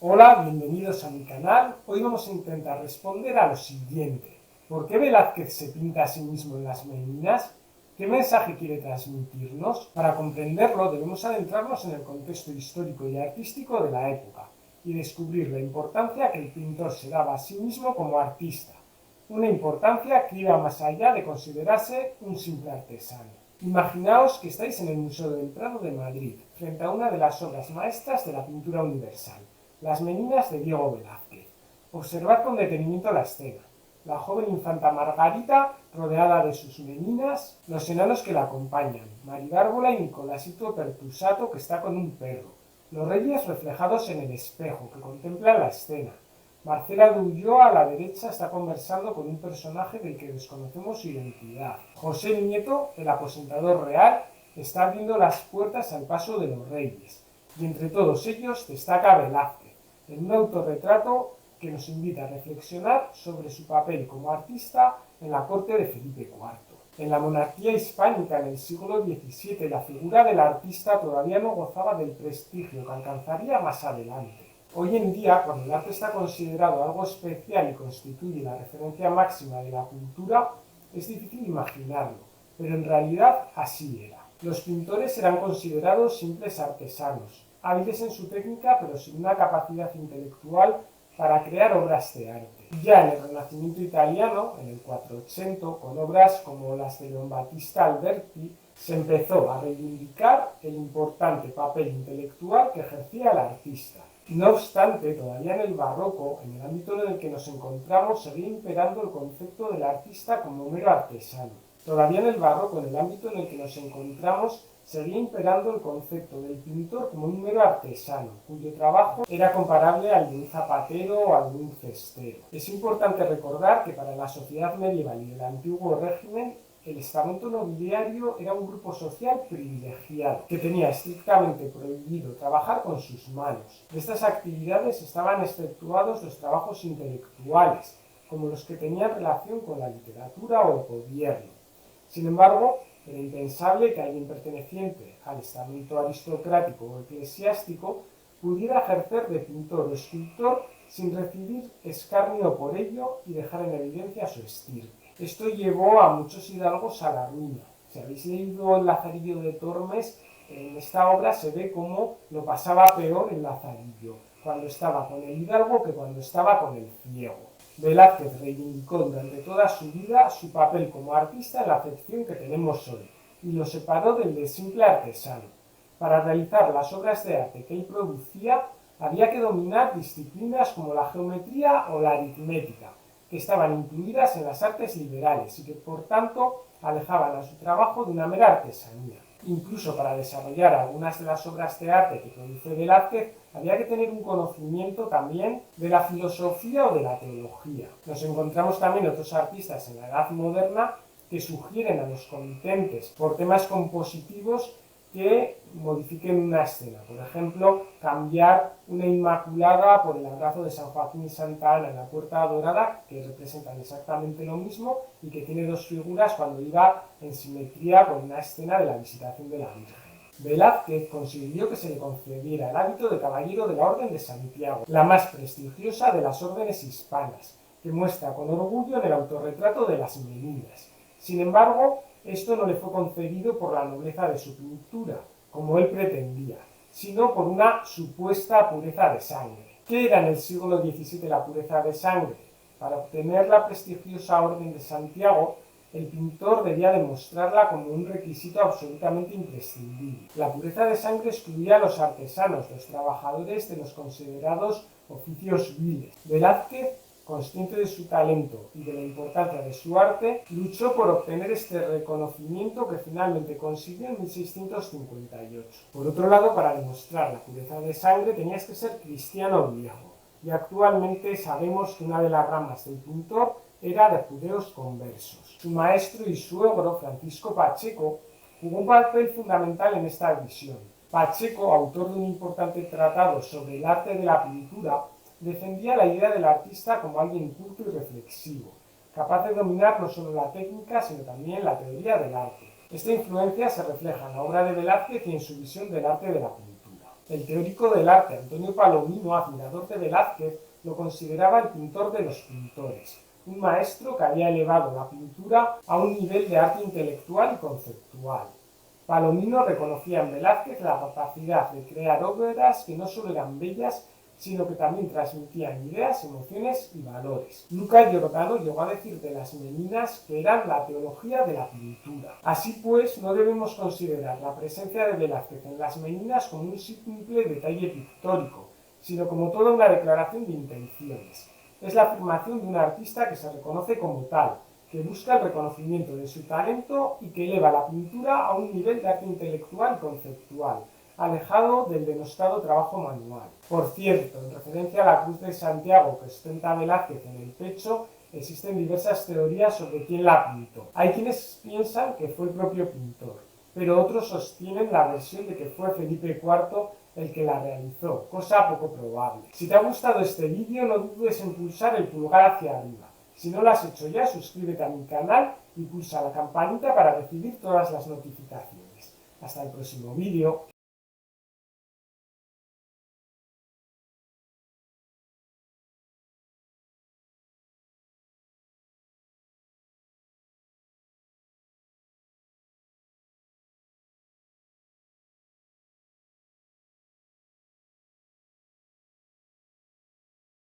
Hola, bienvenidos a mi canal. Hoy vamos a intentar responder a lo siguiente. ¿Por qué Velázquez se pinta a sí mismo en las Meninas? ¿Qué mensaje quiere transmitirnos? Para comprenderlo debemos adentrarnos en el contexto histórico y artístico de la época y descubrir la importancia que el pintor se daba a sí mismo como artista. Una importancia que iba más allá de considerarse un simple artesano. Imaginaos que estáis en el Museo del Prado de Madrid, frente a una de las obras maestras de la pintura universal, Las Meninas de Diego Velázquez. Observad con detenimiento la escena. La joven infanta Margarita, rodeada de sus meninas, los enanos que la acompañan, Maribárbola y Nicolásito Pertusato, que está con un perro, los reyes reflejados en el espejo, que contemplan la escena. Marcela de Ulloa, a la derecha, está conversando con un personaje del que desconocemos su identidad. José Nieto, el aposentador real, está abriendo las puertas al paso de los reyes. Y entre todos ellos destaca Velázquez, en un autorretrato que nos invita a reflexionar sobre su papel como artista en la corte de Felipe IV. En la monarquía hispánica en el siglo XVII, la figura del artista todavía no gozaba del prestigio que alcanzaría más adelante. Hoy en día, cuando el arte está considerado algo especial y constituye la referencia máxima de la cultura, es difícil imaginarlo, pero en realidad así era. Los pintores eran considerados simples artesanos, hábiles en su técnica pero sin una capacidad intelectual para crear obras de arte. Ya en el Renacimiento italiano, en el 480, con obras como las de Leon Battista Alberti, se empezó a reivindicar el importante papel intelectual que ejercía el artista. No obstante, todavía en el barroco, en el ámbito en el que nos encontramos, seguía imperando el concepto del artista como mero artesano. Todavía en el barroco, en el ámbito en el que nos encontramos, seguía imperando el concepto del pintor como un mero artesano, cuyo trabajo era comparable al de un zapatero o al de un cestero. Es importante recordar que para la sociedad medieval y el antiguo régimen, el estamento nobiliario era un grupo social privilegiado, que tenía estrictamente prohibido trabajar con sus manos. De estas actividades estaban exceptuados los trabajos intelectuales, como los que tenían relación con la literatura o el gobierno. Sin embargo, era impensable que alguien perteneciente al estamento aristocrático o eclesiástico pudiera ejercer de pintor o escultor sin recibir escarnio por ello y dejar en evidencia su estirpe. Esto llevó a muchos hidalgos a la ruina. Si habéis leído El Lazarillo de Tormes, en esta obra se ve cómo lo pasaba peor el Lazarillo, cuando estaba con el hidalgo que cuando estaba con el ciego. Velázquez reivindicó durante toda su vida su papel como artista en la acepción que tenemos hoy y lo separó del de simple artesano. Para realizar las obras de arte que él producía había que dominar disciplinas como la geometría o la aritmética, que estaban incluidas en las artes liberales y que por tanto alejaban a su trabajo de una mera artesanía. Incluso para desarrollar algunas de las obras de arte que produce Velázquez había que tener un conocimiento también de la filosofía o de la teología. Nos encontramos también otros artistas en la Edad Moderna que sugieren a los comitentes por temas compositivos que modifiquen una escena. Por ejemplo, cambiar una Inmaculada por el abrazo de San Joaquín y Santa Ana en la Puerta Dorada, que representan exactamente lo mismo y que tiene dos figuras cuando iba en simetría con una escena de la visitación de la Virgen. Velázquez consiguió que se le concediera el hábito de caballero de la Orden de Santiago, la más prestigiosa de las órdenes hispanas, que muestra con orgullo en el autorretrato de las Meninas. Sin embargo, esto no le fue concedido por la nobleza de su pintura, como él pretendía, sino por una supuesta pureza de sangre. ¿Qué era en el siglo XVII la pureza de sangre? Para obtener la prestigiosa Orden de Santiago, el pintor debía demostrarla como un requisito absolutamente imprescindible. La pureza de sangre excluía a los artesanos, los trabajadores de los considerados oficios viles. Velázquez, consciente de su talento y de la importancia de su arte, luchó por obtener este reconocimiento que finalmente consiguió en 1658. Por otro lado, para demostrar la pureza de sangre tenías que ser cristiano viejo, y actualmente sabemos que una de las ramas del pintor era de judeos conversos. Su maestro y suegro, Francisco Pacheco, jugó un papel fundamental en esta visión. Pacheco, autor de un importante tratado sobre el arte de la pintura, defendía la idea del artista como alguien culto y reflexivo, capaz de dominar no solo la técnica, sino también la teoría del arte. Esta influencia se refleja en la obra de Velázquez y en su visión del arte de la pintura. El teórico del arte Antonio Palomino, admirador de Velázquez, lo consideraba el pintor de los pintores, un maestro que había elevado la pintura a un nivel de arte intelectual y conceptual. Palomino reconocía en Velázquez la capacidad de crear obras que no solo eran bellas, sino que también transmitían ideas, emociones y valores. Luca Giordano llegó a decir de las meninas que eran la teología de la pintura. Así pues, no debemos considerar la presencia de Velázquez en las meninas como un simple detalle pictórico, sino como toda una declaración de intenciones. Es la afirmación de un artista que se reconoce como tal, que busca el reconocimiento de su talento y que eleva la pintura a un nivel de arte intelectual y conceptual, alejado del denostado trabajo manual. Por cierto, en referencia a la cruz de Santiago que ostenta Velázquez en el pecho, existen diversas teorías sobre quién la pintó. Hay quienes piensan que fue el propio pintor, pero otros sostienen la versión de que fue Felipe IV el que la realizó, cosa poco probable. Si te ha gustado este vídeo, no dudes en pulsar el pulgar hacia arriba. Si no lo has hecho ya, suscríbete a mi canal y pulsa la campanita para recibir todas las notificaciones. Hasta el próximo vídeo.